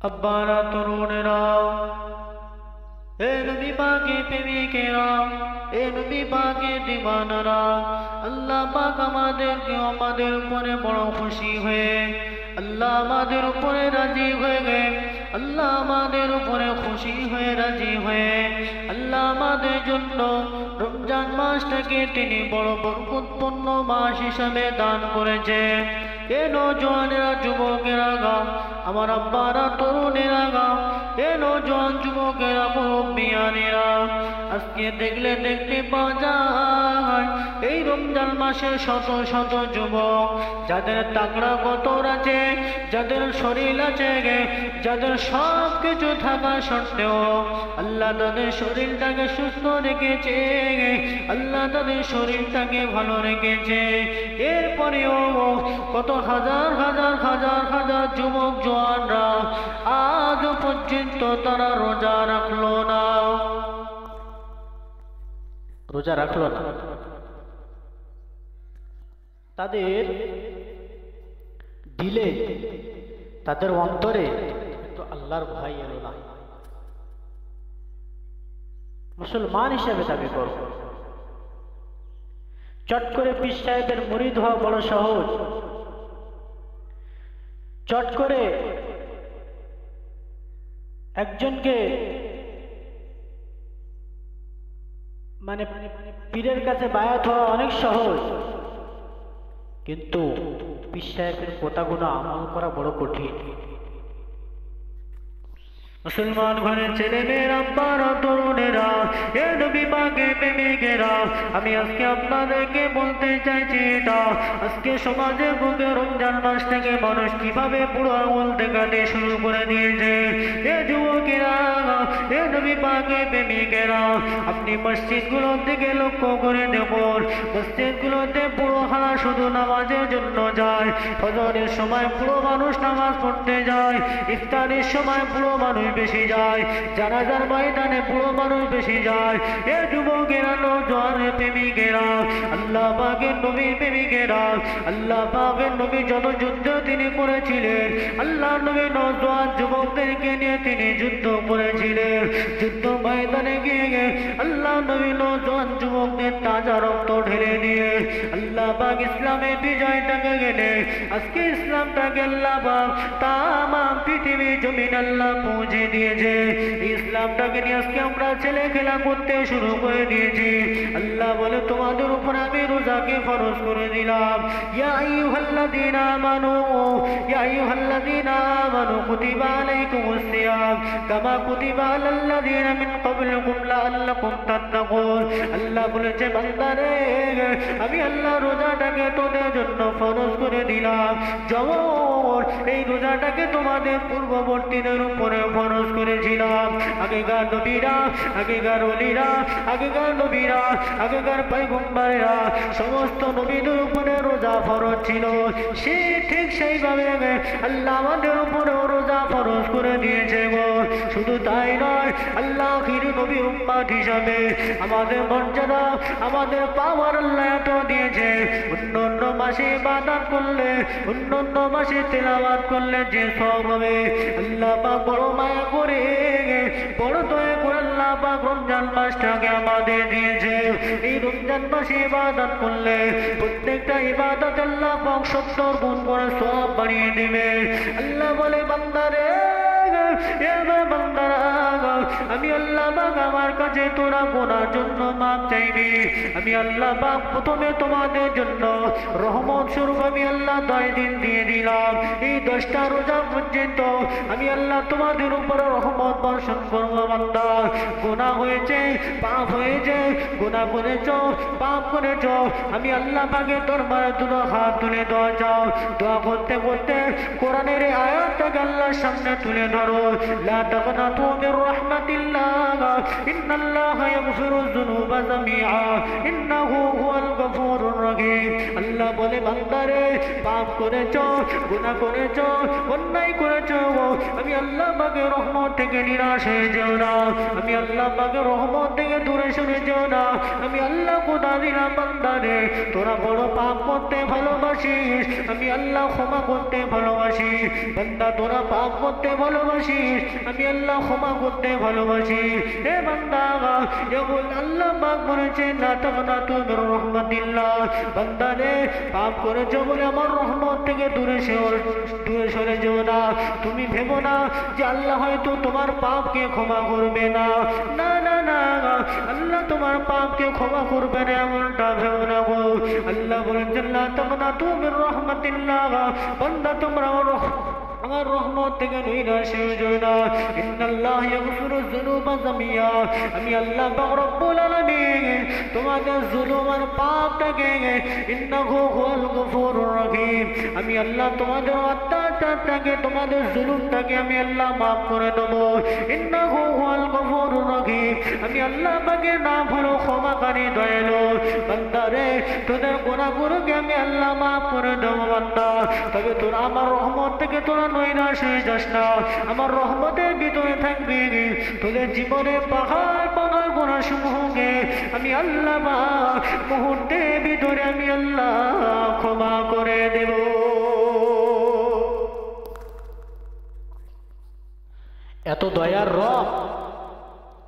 আব্বারা তরুণেরা, এ নবী পাকের প্রেমিকেরা, এ নবী পাকের দিওয়ানারা, আল্লাহ পাক আমাদের উপরে বড় খুশি হয়ে, আল্লাহ আমাদের উপরে রাজি হয়ে গেলেন। আল্লাহ আমাদের উপরে খুশি হয়ে রাজি হয়ে আল্লাহ আমাদের জন্য রমজান মাসটাকে তিনি বড় বরকতপূর্ণ মাস হিসাবে দান করেছে। এ নওজওয়ানেরা, যুবকেরা গা, আমার আব্বারা তরুণেরা গা, এ নওজওয়ান যুবকেরা, মুরব্বিয়ানেরা, আজকে দেখতে পাওয়া যায় এই রমজান মাসে শত শত যুবক যাদের তাগড়া গতর আছে, যাদের শরীর আছে, যাদের সব কিছু থাকা সত্ত্বেও আল্লাহ তাদের শরীরটাকে সুস্থ রেখেছে, আল্লাহ তাদের শরীরটাকে ভালো রেখেছে। এরপরেও কত হাজার হাজার হাজার হাজার যুবক জওয়ানরা আজ পর্যন্ত তারা রোজা রাখলো না। তাদের দিলে, তাদের অন্তরে তো আল্লাহর ভয় এলো না। মুসলমান হিসেবে দাবি করো, চট করে পীর সাহেবের মুরিদ হওয়া বড় সহজ, চট করে একজনকে মানে পীরের কাছে বায়াত হওয়া অনেক সহজ, কিন্তু পীর সাহেবের কথাগুলো আমল করা বড় কঠিন। মুসলমান ঘরের ছেলে মেয়েরা, আব্বারা তরুণেরা, এ নবী পাকের প্রেমিকেরা, আমি আজকে আপনাদেরকে বলতে চাইছি এটা, আজকে সমাজে বুকে রমজান মাস থেকে মানুষ কিভাবে বুড়ো আঙুল দেখাতে শুরু করে দিয়েছে। এ যুবকেরা, এ নবী পাকের প্রেমিকেরা, আপনি মসজিদগুলোর দিকে লক্ষ্য করে দেখুন, মসজিদগুলোতে বুড়ো হারা শুধু নামাজের জন্য যায়, ফজরের সময় বুড়ো মানুষ নামাজ পড়তে যায়, ইফতারের সময় বুড়ো মানুষ বেশি যায়, জানাজার ময়দানে বুড়ো মানুষ বেশি যায়। এ যুবকেরা, নওজওয়ান প্রেমিকেরা, আল্লাহ পাকের নবী প্রেমিকেরা, আল্লাহ পাকের নবী যত যুদ্ধ তিনি করেছিলেন, আল্লাহ নবী নওজওয়ান যুবকদেরকে নিয়ে তিনি যুদ্ধ করেছিলেন। যুদ্ধ ময়দানে গিয়ে আল্লাহ নবী নওজওয়ান যুবকদের তাজা রক্ত ঢেলে দিয়ে আল্লাহ পাক ইসলামের বিজয়টাকে গেলে, আজকে ইসলামটাকে আল্লাহ পাক তামাম পৃথিবী জমিন আল্লাহ পৌঁছে দিয়েছে। ইসলামটাকে নিয়ে আজকে আমরা ছেলে খেলা করতে শুরু করে দিয়েছি। আল্লাহ বলে, তোমাদের উপর আমি রোজাকে ফরজ করে দিলাম। ইয়া আইয়ুহাল্লাযীনা আমানু, ইয়া আইয়ুহাল্লাযীনা আমানু কুতিবা আলাইকুমুস সিয়াম কামা কুতিবা আলাল্লাযীনা মিন ক্বাবলিকুম লাআল্লাকুম তাত্তাকুন। আল্লাহ বলেছে, বান্দারে, আমি আল্লাহ রোজাটাকে তোদের জন্য ফরজ করে দিলাম, যেমন এই রোজাটাকে তোমাদের পূর্ববর্তীদের উপরে ফরজ করেছিলাম। আগেকার নবীরা, আগেকার ওলিরা, আগেকার নবীরা, আগেকার পয়গম্বরেরা, সমস্ত নবীদের উপরে রোজা ফরজ ছিল। সে ঠিক সেইভাবে আল্লাহ আমাদের উপরে রোজা ফরজ করে দিয়েছে গো। শুধু তাই নয়, আল্লাহ আখির নবী উম্মত হিসাবে আমাদের মর্যাদা, আমাদের পাওয়ার আল্লাহ এত দিয়েছে। অন্য মাসে ইবাদত করলে, অন্য মাসে তেলাওয়াত করলে যে সব হবে, আল্লাহ পাক বড় মায়া করে, বড় দয়া করে আল্লাহ পাক রমজান মাসটাকে আমাদের দিয়েছে। এই রমজান মাসে ইবাদত করলে প্রত্যেকটা ইবাদত আল্লাহ পাক 70 গুণ করে সওয়াব বাড়িয়ে দিবে। আল্লাহ বলে, বান্দারে, আমি আল্লাহ পাক আমার কাছে তোরা গোনার জন্য মাপ চাইবি। আমি আল্লাহ পাক প্রথমে তোমাদের জন্য রহমত স্বরূপ আমি আল্লাহ 10 দিন দিয়ে দিলাম। এই 10টা রোজা পর্যন্ত আমি আল্লাহ তোমাদের উপর রহমত বর্ষণ করবো। বান্দা, গোনা হয়েছে, পাপ হয়েছে, গোনা করেছ, পাপ করেছ, আমি আল্লাহ পাকের দরবারে দুটো হাত তুলে দেওয়া যাও। দোয়া করতে করতে কোরআনের এই আয়াতটাকে আল্লাহর সামনে তুলে ধরো। লা তাকনাতু মির রাহমাতিল্লাহ, ইন্নাল্লাহা ইয়াগফিরুয যুনুবা জামিআ, ইন্নাহু হুয়াল গফুরুর রহিম। আল্লাহ বলে, বান্দারে, পাপ করেছ, গুনাহ করেছ, অন্যায় করেছ, আমি আল্লাহ পাকের রহমত থেকে নিরাশ হয়ে যেও না, আমি আল্লাহ পাকের রহমত থেকে দূরে সরে যেও না। আমি আল্লাহ খোদা দিলাম বান্দারে, তোরা বড় পাপ করতে ভালোবাসিস, আমি আল্লাহ ক্ষমা করতে ভালোবাসি। বান্দা তোরা পাপ করতে ভালোবাসিস, আমি আল্লাহ ক্ষমা করতে ভালোবাসি। হে বান্দা আল্লাহ পাক বলেছেন না তাকনাতু মির রাহমাতিল্লাহ, বান্দা রে পাপ করেছো বলে আমার রহমত থেকে দূরে সরে যেও না। তুমি ভেবো না যে আল্লাহ হয়তো তোমার পাপকে ক্ষমা করবে না, না না না, আল্লাহ তোমার পাপকে ক্ষমা করবে না এমনটা ভেবো না গো। আল্লাহ বলেছেন লা তাকনাতু মির রাহমাতিল্লাহ, বান্দা তোমরা আমার রহমত থেকে নিরাশ হয়ে যেও না। ইন্নাল্লাহ ইয়াগফিরু যুনুবা জামিয়া, আমি আল্লাহ পাক রব্বুল আলামিন তোমাদের জুলুম আর পাপটাকে ইন্নাহু হুয়াল গফুরুর রহিম, আমি আল্লাহ তোমাদের অত্যাচারটাকে তোমাদের জুলুমটাকে আমি আল্লাহ মাফ করে দেব। ইন্নাহু হুয়াল গফুরুর রহিম, আমি আল্লাহ পাকের নাম হলো ক্ষমাকারী দয়ালু। বান্দারে তোদের গুনাহগুলোকে আমি আল্লাহ মাফ করে দেব বান্দা, তবে তোরা আমার রহমত থেকে তোরা নৈরাশ হয়ে যাস না, আমার রহমতের ভিতরে থাকবি। তোদের জীবনে পাহাড় পাহাড় গুনাহ সমূহকে আমি আল্লাহ মুহূর্তের ভিতরে আমি আল্লাহ ক্ষমা করে দেব। এত দয়ার রব,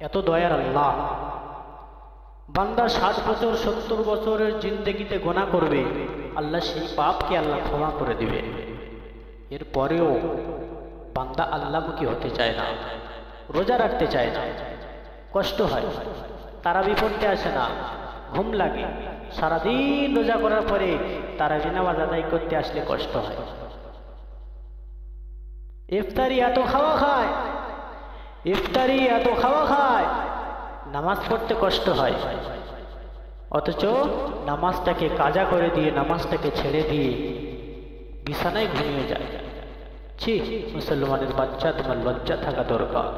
এত দয়ার আল্লাহ। বান্দা 60 বছর 70 বছরের জিন্দেগিতে গুনাহ করবে, আল্লাহ সেই পাপকে আল্লাহ ক্ষমা করে দিবে। এরপরেও বান্দা আল্লাহমুখী হতে চায় না, রোজা রাখতে চায় না, কষ্ট হয়, তারাবি পড়তে আসে না, ঘুম লাগে, সারাদিন রোজা করার পরে তারাবি নামাজ আদায় করতে আসলে কষ্ট হয়। ইফতারি এত খাওয়া খায়, ইফতারি এত খাওয়া খায়, নামাজ পড়তে কষ্ট হয়, অথচ নামাজটাকে কাজা করে দিয়ে নামাজটাকে ছেড়ে দিয়ে বিছানায় ঘুমিয়ে যায়। ছি মুসলমানের বাচ্চা, তোমার লজ্জা থাকা দরকার,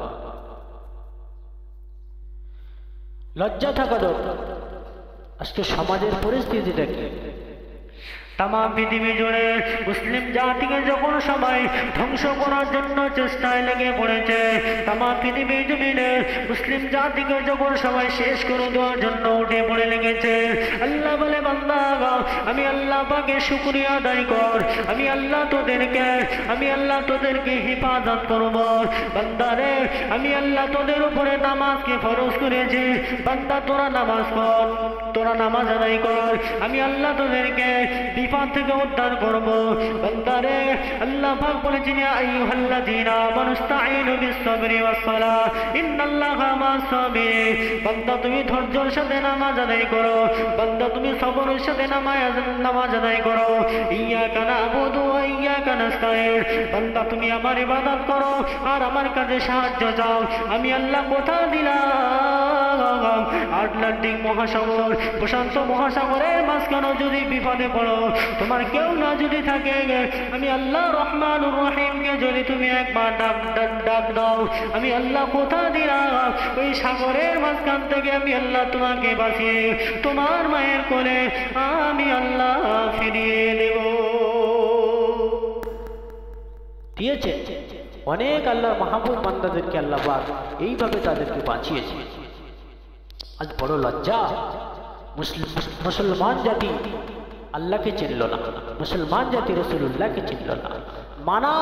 লজ্জা থাকা দরকার। আজকে সমাজের পরিস্থিতিটা কি? তাম পৃথিবী জুড়ে মুসলিম জাতিকে যখন সবাই ধ্বংস করার জন্য চেষ্টায় লেগে পড়েছে, তাম পৃথিবী জমিনে মুসলিম জাতিকে যখন সবাই শেষ করে দেওয়ার জন্য উঠে পড়ে লেগেছে, আল্লাহ বলে বান্দা আমি আল্লাহ পাকে শুকরিয়া আদায় কর, আমি আল্লাহ তোদেরকে হেফাজত করব। বান্দারে আমি আল্লাহ তোদের উপরে নামাজকে ফরজ করেছি, বান্দা তোরা নামাজ পড়, তোরা নামাজ আদায় কর, আমি আল্লাহ তোদেরকে বিপদ থেকে উদ্ধার করব। বান্দারে আল্লাহ পাক বলেছেন ইয়া আইয়ুহাল্লাযীনা আমানু ইসতাঈনু বিস-সাবরি ওয়াস-সালাহ ইন্নাল্লাহা মা'আস-সাবিরিন, বান্দা তুমি ধৈর্যের সাথে নামাজ আদায় করো, বান্দা তুমি সবরের সাথে নামাজ আদায় করো। ইয়্যাকা না'বুদু ওয়া ইয়্যাকা নাস্তাঈন, বান্দা তুমি আমার ইবাদত করো আর আমার কাছে সাহায্য চাও। আমি আল্লাহ কথা দিলাম আটলান্টিক মহাসাগর, প্রশান্ত মহাসাগরের মাঝখানে যদি বিপদে পড়ো, তোমার কেউ না যদি থাকে, আমি আল্লাহ রহমানুর রহিমকে যদি তুমি একবার ডাক দাও, আমি আল্লাহ কথা দিলাম ওই সাগরের মাঝখান থেকে আমি আল্লাহ তোমাকে বাঁচিয়ে তোমার মায়ের কোলে আমি আল্লাহ ফিরিয়ে দেব। দিয়েছে অনেক আল্লাহর মাহবুব বান্দাদেরকে আল্লাহ পাক এইভাবে তাদেরকে বাঁচিয়েছে। আজ বড় লজ্জা, মুসলমান জাতি আল্লাহকে চিনল না, মুসলমান জাতি রাসূলুল্লাহকে চিনল না। মানা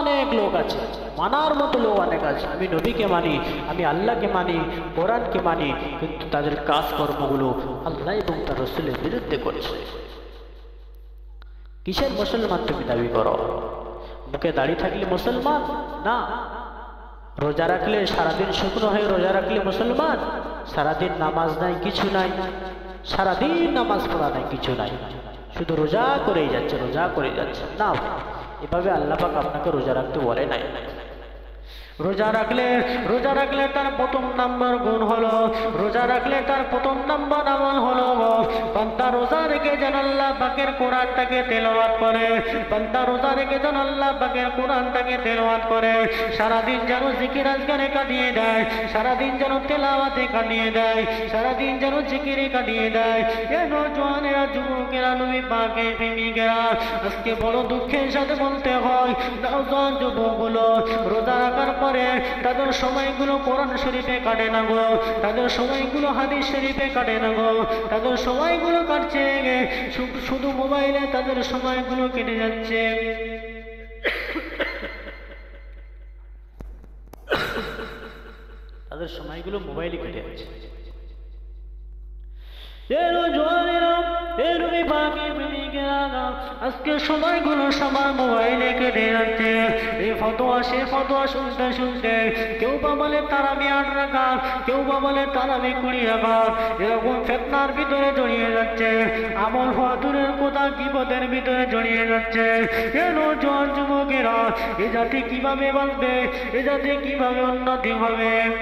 অনেক লোক আছে, মানার মতো লোক অনেক আছে, আমি নবীকে মানি, আমি আল্লাহকে মানি, কোরআনকে মানি, কিন্তু তাদের কাজকর্মগুলো আল্লাহ এবং তার রাসূলের বিরুদ্ধে করছে। কিসের মুসলমান তুমি দাবি করো? মুখে দাড়ি থাকলে মুসলমান না? রোজা রাখলে সারাদিন শুকনো হয়ে রোজা রাখলে মুসলমান? সারাদিন নামাজ নাই, কিছু নাই, সারাদিন নামাজ পড়া নাই, কিছু নাই, শুধু রোজা করেই যাচ্ছে, রোজা করে যাচ্ছে না। এভাবে আল্লাহ পাক আপনাকে রোজা রাখতে বলে নাই। রোজা রাখলে তার প্রথম নাম্বার গুণ হলো, রোজা রাখলে তার প্রথম নাম্বার আমল হলো বান্দা রোজা রেখে যেন আল্লাহ পাকের কোরআনটাকে তেলাওয়াত করে, বান্দা রোজা রেখে যেন আল্লাহ পাকের কোরআনটাকে তেলাওয়াত করে, সারাদিন যেন জিকির আজকারে কাটিয়ে দেয়, সারাদিন যেন তেলাওয়াতে কাটিয়ে দেয়, সারাদিন যেন জিকিরে কাটিয়ে দেয়। এ নওজওয়ানেরা, যুবকেরা, নবী পাকের প্রেমিকেরা, আজকে বড় দুঃখের সাথে বলতে হয় নওজওয়ান যুবকগুলো রোজা রাখার পরে তাদের সময়গুলো কোরআন শরীফে কাটে না গো, তাদের সময়গুলো হাদিস শরীফে কাটে না গো, তাদের সময়গুলো কাটছে শুধু মোবাইলে, তাদের সময়গুলো কেটে যাচ্ছে। তাদের সময়গুলো মোবাইলে কেটে যাচ্ছে। আজকে সময়গুলো সবার মোবাইলে কেটে যাচ্ছে। এই ফতোয়া সে ফতোয়া শুনতে শুনতে কেউ বা বলে তারাবি 8 রাকাত, কেউ বা বলে তারাবি 20 রাকাত, এরকম ফিতনার ভিতরে জড়িয়ে যাচ্ছে। আমল হওয়া দূরের কথা, বিপদের ভিতরে জড়িয়ে যাচ্ছে। কেন যুবকেরা, এ জাতি কিভাবে বাঁচবে, এ জাতি কিভাবে উন্নতি হবে?